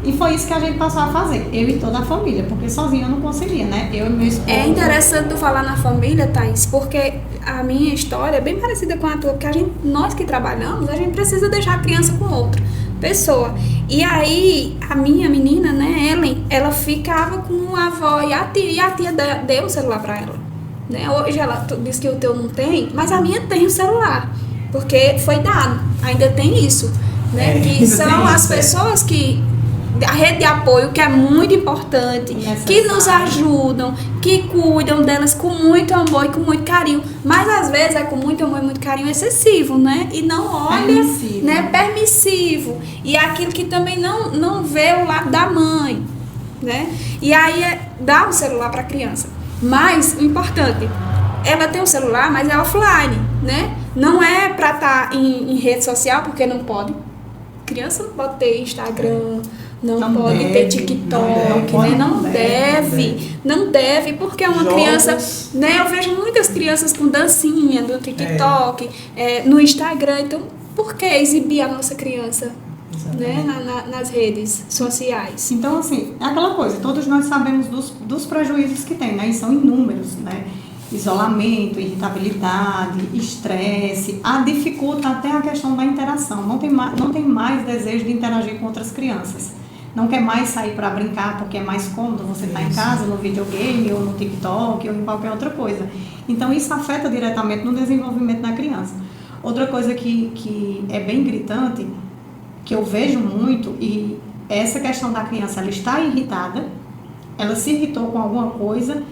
E foi isso que a gente passou a fazer, eu e toda a família, porque sozinha eu não conseguia, né? Eu e meu esposo. É interessante tu falar na família, Thaís, porque a minha história é bem parecida com a tua, porque nós que trabalhamos, a gente precisa deixar a criança com outra pessoa. E aí, a minha menina, né, Ellen, ela ficava com a avó e a tia deu o celular pra ela. Né? Hoje ela disse que o teu não tem, mas a minha tem o celular, porque foi dado, ainda tem isso, né? Que são as pessoas que... a rede de apoio, que é muito importante, que nos ajudam, que cuidam delas com muito amor e com muito carinho, mas às vezes é com muito amor e muito carinho excessivo, né? E não olha, né? Permissivo. E é aquilo que também não vê o lado da mãe, né? E aí dá o celular para a criança. Mas o importante, ela tem o celular, mas é offline, né? Não é para estar em rede social, porque não pode. Criança não pode ter Instagram, não pode ter TikTok, não deve, porque é uma criança, né? Eu vejo muitas crianças com dancinha no TikTok, no Instagram, então por que exibir a nossa criança, né? Nas redes sociais? Então, assim, é aquela coisa, todos nós sabemos dos prejuízos que tem, né? E são inúmeros, né? Isolamento, irritabilidade, estresse, dificulta até a questão da interação. Não tem mais desejo de interagir com outras crianças. Não quer mais sair para brincar porque é mais cômodo você estar em casa, no videogame, ou no TikTok, ou em qualquer outra coisa. Então, isso afeta diretamente no desenvolvimento da criança. Outra coisa que é bem gritante, que eu vejo muito, e essa questão da criança, ela está irritada, ela se irritou com alguma coisa,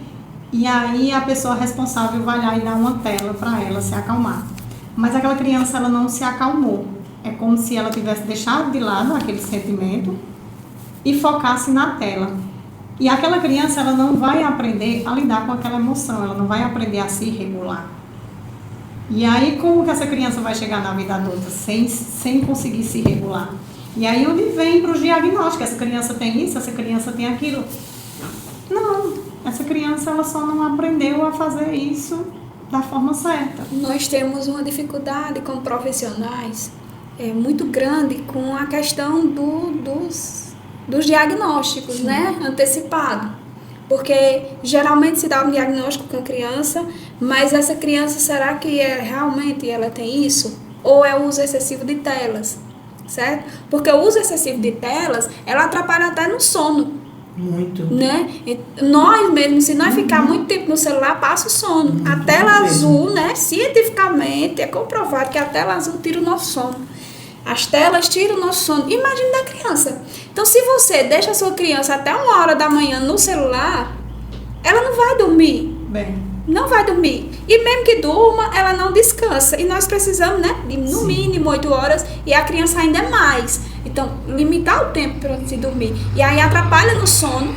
e aí a pessoa responsável vai lá e dá uma tela para ela se acalmar. Mas aquela criança, ela não se acalmou. É como se ela tivesse deixado de lado aquele sentimento e focasse na tela. E aquela criança, ela não vai aprender a lidar com aquela emoção, ela não vai aprender a se regular. E aí, como que essa criança vai chegar na vida adulta sem conseguir se regular? E aí, onde vem para os diagnósticos? Essa criança tem isso, essa criança tem aquilo? Não, essa criança, ela só não aprendeu a fazer isso da forma certa. Nós temos uma dificuldade como profissionais muito grande com a questão dos diagnósticos, né, antecipado, porque geralmente se dá um diagnóstico com a criança, mas essa criança, será que realmente ela tem isso? Ou é o uso excessivo de telas, certo? Porque o uso excessivo de telas, ela atrapalha até no sono. Muito. Né? Nós mesmo, se nós ficar muito tempo no celular, passa o sono. A tela azul, né, cientificamente é comprovado que a tela azul tira o nosso sono. As telas tiram o nosso sono. Imagine da criança. Então, se você deixa a sua criança até 1h da manhã no celular, ela não vai dormir. Não vai dormir. E mesmo que durma, ela não descansa. E nós precisamos, né, de no mínimo 8 horas. E a criança ainda é mais. Então, limitar o tempo para se dormir. E aí atrapalha no sono,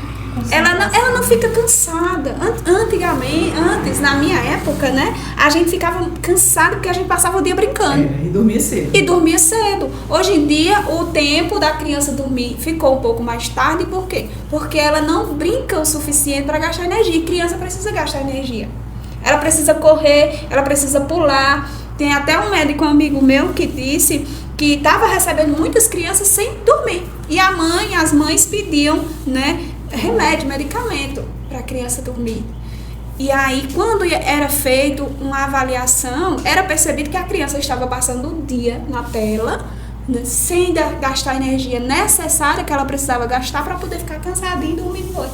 ela não fica cansada. Antes, na minha época, né, a gente ficava cansado porque a gente passava o dia brincando. E dormia cedo. E dormia cedo. Hoje em dia, o tempo da criança dormir ficou um pouco mais tarde. Por quê? Porque ela não brinca o suficiente para gastar energia. E criança precisa gastar energia. Ela precisa correr, ela precisa pular. Tem até um médico amigo meu que disse que estava recebendo muitas crianças sem dormir. E as mães pediam, né, remédio, medicamento para a criança dormir. E aí, quando era feito uma avaliação, era percebido que a criança estava passando o dia na tela, né, sem gastar a energia necessária que ela precisava gastar para poder ficar cansadinha e dormir de noite.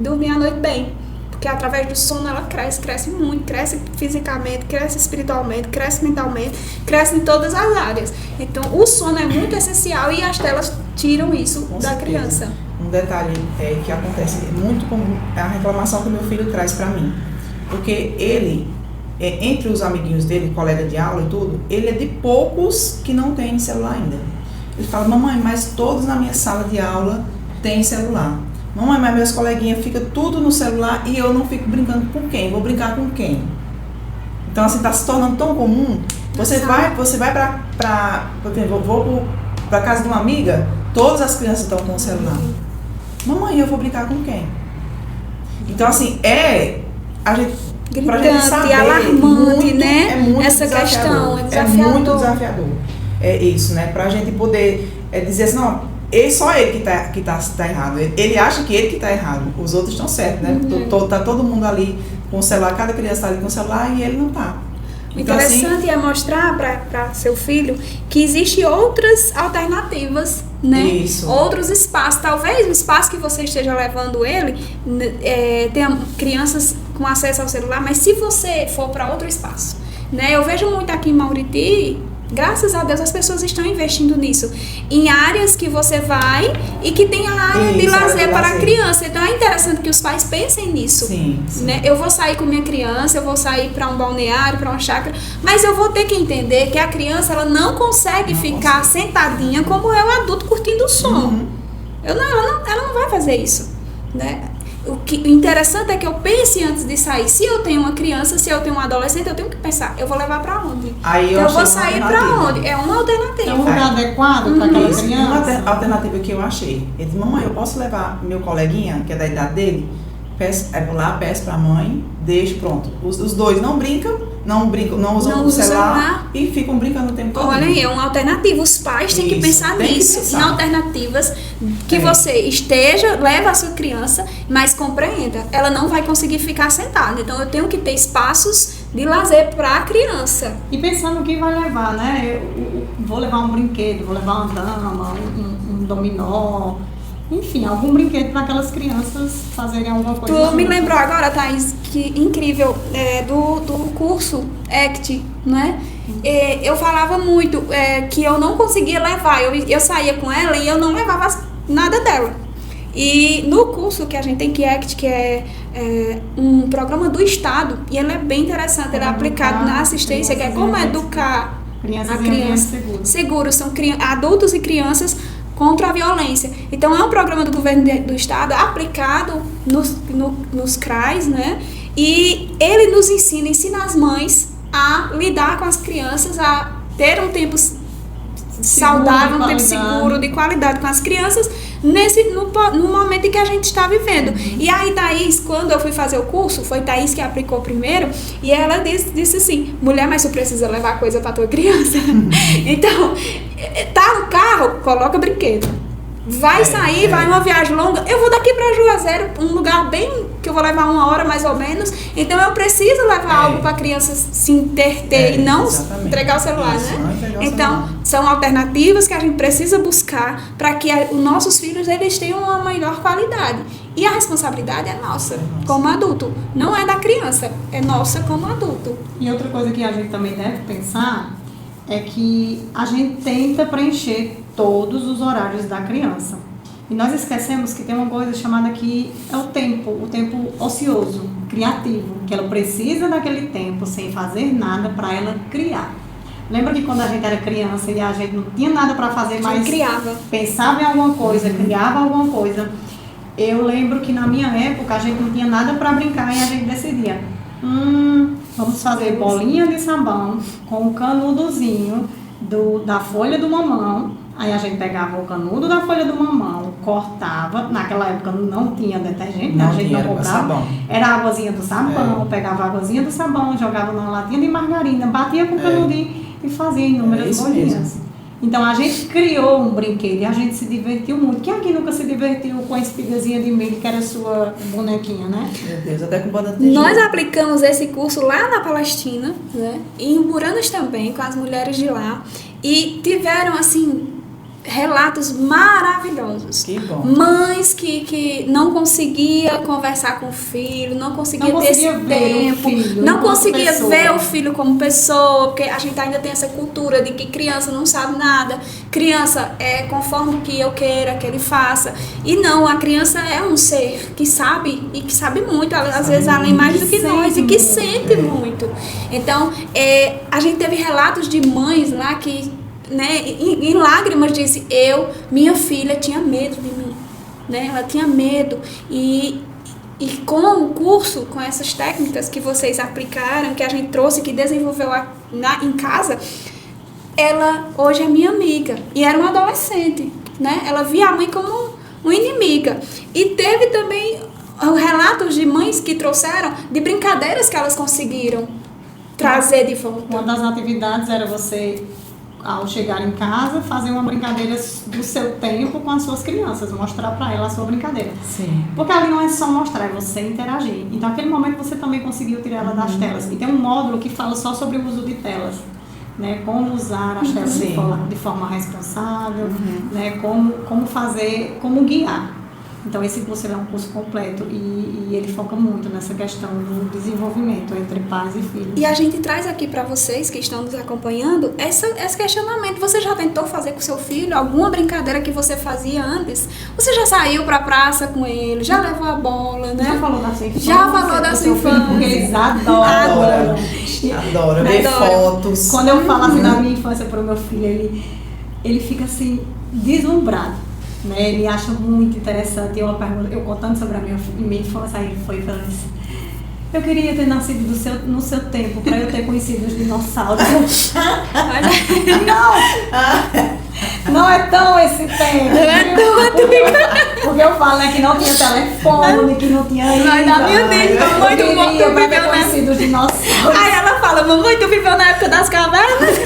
Dormir à noite bem. Porque através do sono ela cresce muito, cresce fisicamente, cresce espiritualmente, cresce mentalmente, cresce em todas as áreas. Então, o sono é muito essencial e as telas tiram isso da criança. Um detalhe que acontece muito com a reclamação que meu filho traz para mim. Porque ele, entre os amiguinhos dele, colega de aula e tudo, ele é de poucos que não tem celular ainda. Ele fala, mamãe, mas todos na minha sala de aula têm celular. Mamãe, mas meus coleguinhas ficam tudo no celular e eu não fico brincando com quem? Vou brincar com quem? Então, assim, está se tornando tão comum. Você vai para por exemplo, vou para casa de uma amiga, todas as crianças estão com o celular. Mamãe, eu vou brincar com quem? Então, assim, pra gente saber, alarmante, né? É muito essa questão, é desafiador. É muito desafiador. É isso, né? Pra gente poder dizer assim, não, só ele que tá errado. Ele acha que ele que tá errado. Os outros estão certos, né? Tá todo mundo ali com o celular, cada criança tá ali com o celular e ele não tá. O então, interessante assim, é mostrar para seu filho que existem outras alternativas, né? Isso. Outros espaços. Talvez o espaço que você esteja levando ele tenha crianças com acesso ao celular, mas se você for para outro espaço, né? Eu vejo muito aqui em Mauriti. Graças a Deus as pessoas estão investindo nisso. Em áreas que você vai e que tem a área de lazer para a criança. Então é interessante que os pais pensem nisso. Sim. Né? Eu vou sair com minha criança, eu vou sair para um balneário, para uma chácara, mas eu vou ter que entender que a criança ela não consegue ficar sentadinha como é o adulto curtindo o som. Uhum. Ela não vai fazer isso. Né? O interessante é que eu pense antes de sair. Se eu tenho uma criança, se eu tenho um adolescente, eu tenho que pensar, eu vou levar para onde? Aí eu vou sair para onde? É uma alternativa. É um lugar adequado para aquela criança? Uma alternativa que eu achei. Ele disse, mamãe, eu posso levar meu coleguinha, que é da idade dele? Eu vou lá, peço para a mãe, deixo, pronto. Os dois não usam o celular e ficam brincando o tempo todo. Olha aí, é uma alternativa. Os pais têm que pensar nisso, em alternativas que você leva a sua criança, mas compreenda, ela não vai conseguir ficar sentada. Então, eu tenho que ter espaços de lazer para a criança. E pensando o que vai levar, né? Eu vou levar um brinquedo, vou levar uma dama, um dominó, enfim, algum brinquedo para aquelas crianças fazerem alguma coisa. Tu me lembrou agora, Thaís, que incrível, do curso ACT, né? Eu falava muito que eu não conseguia levar, eu saía com ela e eu não levava nada dela. E no curso que a gente tem, que ACT, que é um programa do Estado, e ele é bem interessante, ele é aplicado na assistência, que é como educar a criança seguro. São adultos e crianças contra a violência. Então, é um programa do governo do estado aplicado nos CRAs, né? E ele nos ensina as mães a lidar com as crianças, a ter um tempo saudável, um tempo seguro, de qualidade com as crianças, no momento em que a gente está vivendo. E aí, Thaís, quando eu fui fazer o curso, foi Thaís que aplicou primeiro, e ela disse assim, mulher, mas tu precisa levar coisa para tua criança. Então, tá no carro, coloca brinquedo. Vai sair, vai uma viagem longa. Eu vou daqui para Juazeiro, um lugar bem que eu vou levar 1 hora mais ou menos. Então eu preciso levar algo para a criança se interter e não entregar o celular, né? Então são alternativas que a gente precisa buscar para que os nossos filhos eles tenham uma melhor qualidade. E a responsabilidade é nossa, como adulto. Não é da criança, é nossa como adulto. E outra coisa que a gente também deve pensar é que a gente tenta preencher todos os horários da criança. E nós esquecemos que tem uma coisa chamada que é o tempo ocioso, criativo, que ela precisa daquele tempo sem fazer nada para ela criar. Lembra que quando a gente era criança e a gente não tinha nada para fazer, mas criava. Pensava em alguma coisa, criava alguma coisa. Eu lembro que na minha época a gente não tinha nada para brincar e a gente decidia, vamos fazer bolinha de sabão com o canudozinho da folha do mamão. Aí a gente pegava o canudo da folha do mamão, cortava, naquela época não tinha detergente, a gente não comprava, era a águazinha do sabão, pegava a águazinha do sabão, jogava numa latinha de margarina, batia com o canudinho e fazia inúmeras bolinhas. Então a gente criou um brinquedo e a gente se divertiu muito. Quem aqui nunca se divertiu com a espigazinha de milho, que era a sua bonequinha, né? Meu Deus, até com banda de Nós aplicamos esse curso lá na Palestina, né? E em Buranas também, com as mulheres de lá. E tiveram, assim, relatos maravilhosos. Que bom. Mães que não conseguia conversar com o filho, não conseguia ter esse tempo, não conseguia ver o filho como pessoa, porque a gente ainda tem essa cultura de que criança não sabe nada, criança é conforme o que eu queira que ele faça. E não, a criança é um ser que sabe, e que sabe muito, às vezes além mais do que nós, e que sente muito. Então, a gente teve relatos de mães lá que, né, em lágrimas disse, minha filha tinha medo de mim, né, ela tinha medo, e com o curso, com essas técnicas que vocês aplicaram, que a gente trouxe, que desenvolveu em casa, ela hoje é minha amiga, e era uma adolescente, né, ela via a mãe como uma inimiga, e teve também relatos de mães que trouxeram de brincadeiras que elas conseguiram trazer de volta. Uma das atividades era você, ao chegar em casa, fazer uma brincadeira do seu tempo com as suas crianças, mostrar para elas a sua brincadeira. Sim. Porque ali não é só mostrar, é você interagir. Então, naquele momento, você também conseguiu tirar ela das telas. E tem um módulo que fala só sobre o uso de telas, né? Como usar as telas de forma responsável, né? Como fazer, como guiar. Então, esse curso é um curso completo e ele foca muito nessa questão do desenvolvimento entre pais e filhos. E a gente traz aqui para vocês que estão nos acompanhando esse questionamento. Você já tentou fazer com seu filho alguma brincadeira que você fazia antes? Você já saiu para a praça com ele? Já levou a bola, né? Já falou da sua infância? Já falou da sua infância. Porque eles adoram. Adoram ver fotos. Quando eu falo assim da minha infância para o meu filho, ele fica assim, deslumbrado. Né? Ele acha muito interessante. Eu contando sobre a minha infância, aí ele foi falando assim: eu queria ter nascido no seu tempo para eu ter conhecido os dinossauros. Não é tão esse tempo. Não é tão. Porque eu falo, né, que não tinha telefone, que não tinha ainda. Ai, da minha Deus, mamãe, tu viveu viveu conhecido os dinossauros. Aí ela fala, mamãe, tu viveu na época das cavernas?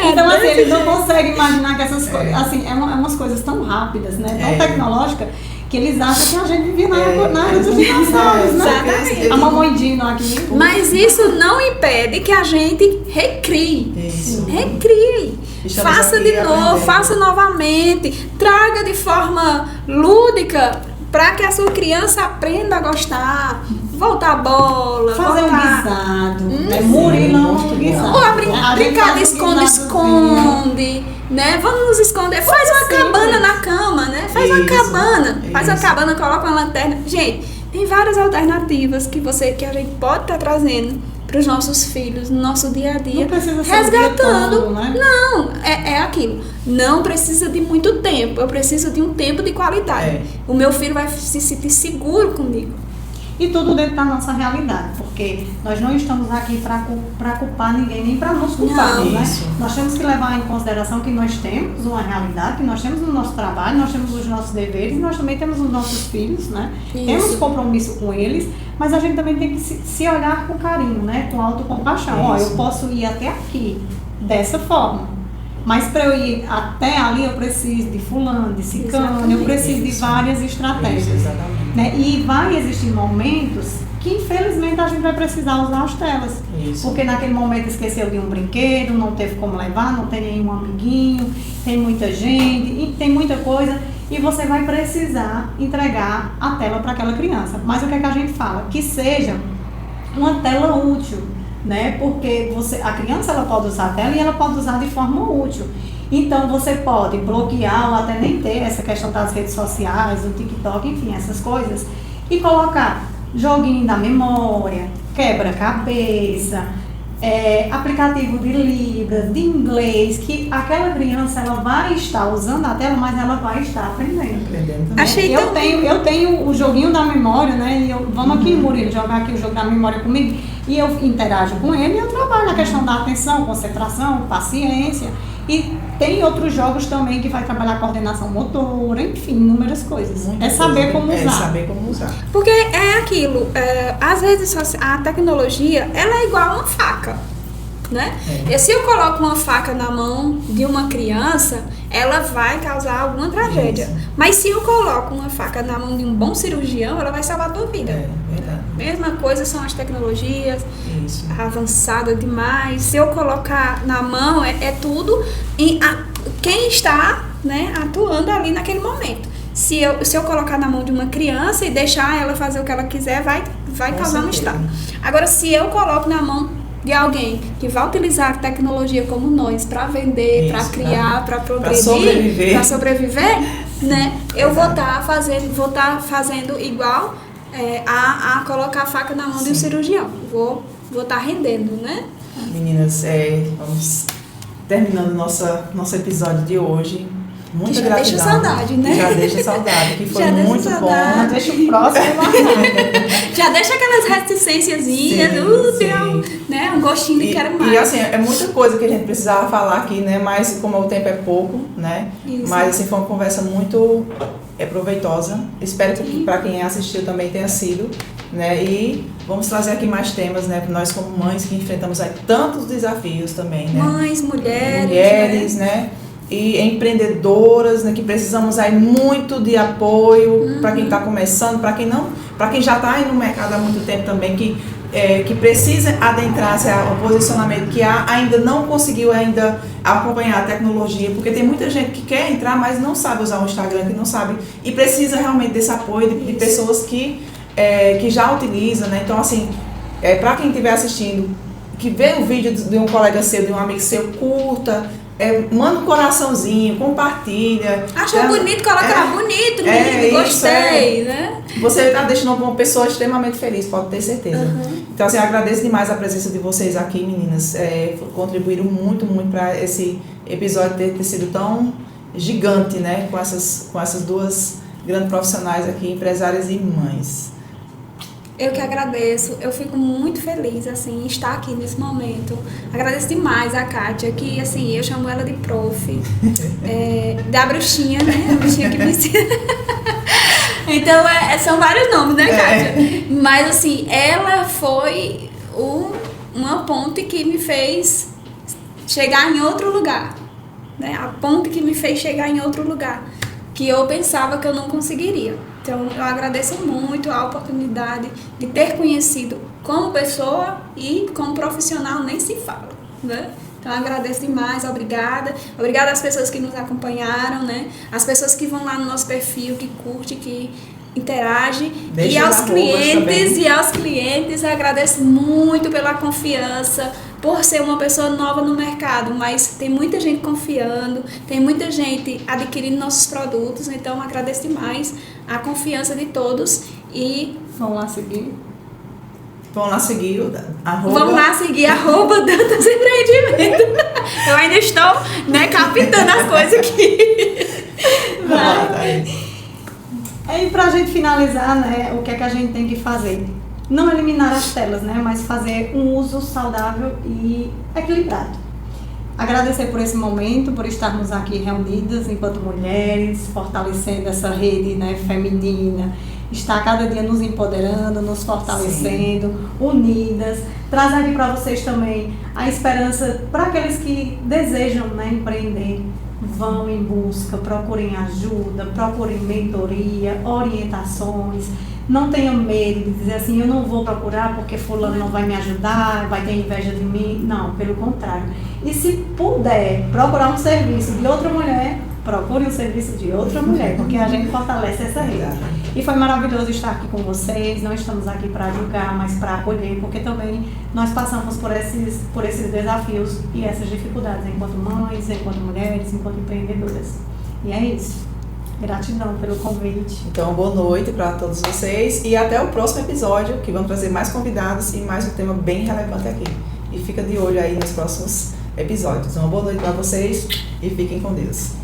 Então, assim, eles não conseguem imaginar que essas coisas, assim, é umas coisas tão rápidas, né, tão tecnológicas, que eles acham que a gente vivia na era dos dinossauros, né? Exatamente. A mamãe Dino aqui. Mas isso não impede que a gente recrie. Isso. Recrie. Estamos Faça aqui de novo, aprendendo. faça novamente. Traga de forma lúdica para que a sua criança aprenda a gostar. Voltar a bola, Fazer um guisado, né? Murilo um guisado. Ou brincar de esconde-esconde, né? Vamos nos esconder. Faz uma cabana na cama, né? Faz uma cabana. Faz uma cabana, coloca uma lanterna. Gente, tem várias alternativas que a gente pode estar trazendo para os nossos filhos no nosso dia a dia. Não precisa ser resgatando. o dia todo, né? Não, é aquilo. Não precisa de muito tempo. Eu preciso de um tempo de qualidade. O meu filho vai se sentir seguro comigo. E tudo dentro da nossa realidade, porque nós não estamos aqui para culpar ninguém, nem para nos culpar, né? Nós temos que levar em consideração que nós temos uma realidade, que nós temos o nosso trabalho, nós temos os nossos deveres, nós também temos os nossos filhos, né? Isso. Temos compromisso com eles, mas a gente também tem que se olhar com carinho, né? Com autocompaixão. Ó, eu posso ir até aqui, dessa forma. Mas para eu ir até ali, eu preciso de fulano, de ciclano, eu preciso de várias estratégias. Né? E vai existir momentos que, infelizmente, a gente vai precisar usar as telas. Isso. Porque naquele momento esqueceu de um brinquedo, não teve como levar, não tem nenhum amiguinho, tem muita gente, tem muita coisa, e você vai precisar entregar a tela para aquela criança. Mas o que é que a gente fala? Que seja uma tela útil. Né? Porque a criança ela pode usar a tela e ela pode usar de forma útil. Então você pode bloquear ou até nem ter essa questão das redes sociais, do TikTok, enfim, essas coisas, e colocar joguinho da memória, quebra-cabeça, aplicativo de Libras, de inglês, que aquela criança ela vai estar usando a tela, mas ela vai estar aprendendo. Achei Eu tenho o joguinho da memória, né? E vamos aqui, Murilo, jogar aqui o jogo da memória comigo. E eu interajo com ele e eu trabalho na questão da atenção, concentração, paciência. E tem outros jogos também que vai trabalhar coordenação motora, enfim, inúmeras coisas. Saber como usar. Saber como usar. Porque é aquilo, às vezes a tecnologia, ela é igual a uma faca, né? E se eu coloco uma faca na mão de uma criança, ela vai causar alguma tragédia. Isso. Mas se eu coloco uma faca na mão de um bom cirurgião, ela vai salvar a tua vida. Verdade. Mesma coisa são as tecnologias, Isso. avançada demais. Se eu colocar na mão, é tudo quem está, né, atuando ali naquele momento. Se eu colocar na mão de uma criança e deixar ela fazer o que ela quiser, vai causar um estrago. Agora, se eu coloco na mão de alguém que vai utilizar a tecnologia como nós para vender, para criar, para progredir, para sobreviver, né? Eu vou estar fazendo igual a colocar a faca na mão de um cirurgião. Vou estar rendendo, né? Meninas, vamos terminando nosso episódio de hoje. Muita gratidão. Deixa saudade, né? Já deixa saudade, que foi Já muito bom. Já deixa o próximo. Já deixa aquelas reticênciazinhas, né? Um gostinho de quero mais. E assim, é muita coisa que a gente precisava falar aqui, né? Mas como o tempo é pouco, né? Isso. Mas assim, foi uma conversa muito proveitosa. Espero que para quem assistiu também tenha sido, né? E vamos trazer aqui mais temas, né? Nós como mães que enfrentamos aí tantos desafios também, né? Mães, mulheres, né? E empreendedoras, né, que precisamos aí muito de apoio para quem está começando, para quem já está aí no mercado há muito tempo também, que precisa adentrar-se ao posicionamento, que ainda não conseguiu acompanhar a tecnologia, porque tem muita gente que quer entrar, mas não sabe usar o Instagram, que não sabe, e precisa realmente desse apoio de pessoas que já utilizam, né? Então, assim, para quem estiver assistindo, que vê o vídeo de um colega seu, de um amigo seu, curta, manda um coraçãozinho, compartilha. Achou bonito, coloca lá, bonito, menino, gostei, né? Você está deixando uma pessoa extremamente feliz, pode ter certeza. Então, assim, eu agradeço demais a presença de vocês aqui, meninas. Contribuíram muito, muito para esse episódio ter sido tão gigante, né? Com essas duas grandes profissionais aqui, empresárias e mães. Eu que agradeço, eu fico muito feliz, assim, em estar aqui nesse momento. Agradeço demais a Kátia, que, assim, eu chamo ela de prof, da bruxinha, né? A bruxinha que me ensina. Então, são vários nomes, né, Kátia? Mas, assim, ela foi uma ponte que me fez chegar em outro lugar, né? A ponte que me fez chegar em outro lugar, que eu pensava que eu não conseguiria. Então, eu agradeço muito a oportunidade de ter conhecido como pessoa e como profissional, nem se fala, né? Então, eu agradeço demais, obrigada. Obrigada às pessoas que nos acompanharam, né? As pessoas que vão lá no nosso perfil, que curte, que interage. E aos clientes, eu agradeço muito pela confiança, por ser uma pessoa nova no mercado, mas tem muita gente confiando, tem muita gente adquirindo nossos produtos, então agradeço demais a confiança de todos e vão lá seguir. Vamos lá seguir Dantas Empreendimento. Eu ainda estou, né, captando as coisas aqui. E pra gente finalizar, né, o que é que a gente tem que fazer? Não eliminar as telas, né, mas fazer um uso saudável e equilibrado. Agradecer por esse momento, por estarmos aqui reunidas enquanto mulheres, fortalecendo essa rede, né, feminina, estar cada dia nos empoderando, nos fortalecendo, unidas. Trazer aqui para vocês também a esperança para aqueles que desejam, né, empreender. Vão em busca, procurem ajuda, procurem mentoria, orientações. Não tenham medo de dizer assim, eu não vou procurar porque fulano não vai me ajudar, vai ter inveja de mim. Não, pelo contrário. E se puder procurar um serviço de outra mulher, procure um serviço de outra mulher, porque a gente fortalece essa rede. E foi maravilhoso estar aqui com vocês. Não estamos aqui para julgar, mas para acolher, porque também nós passamos por esses desafios e essas dificuldades enquanto mães, enquanto mulheres, enquanto empreendedoras. E é isso. Gratidão pelo convite. Então, boa noite para todos vocês e até o próximo episódio, que vamos trazer mais convidados e mais um tema bem relevante aqui. e fica de olho aí nos próximos episódios. Uma boa noite para vocês e fiquem com Deus.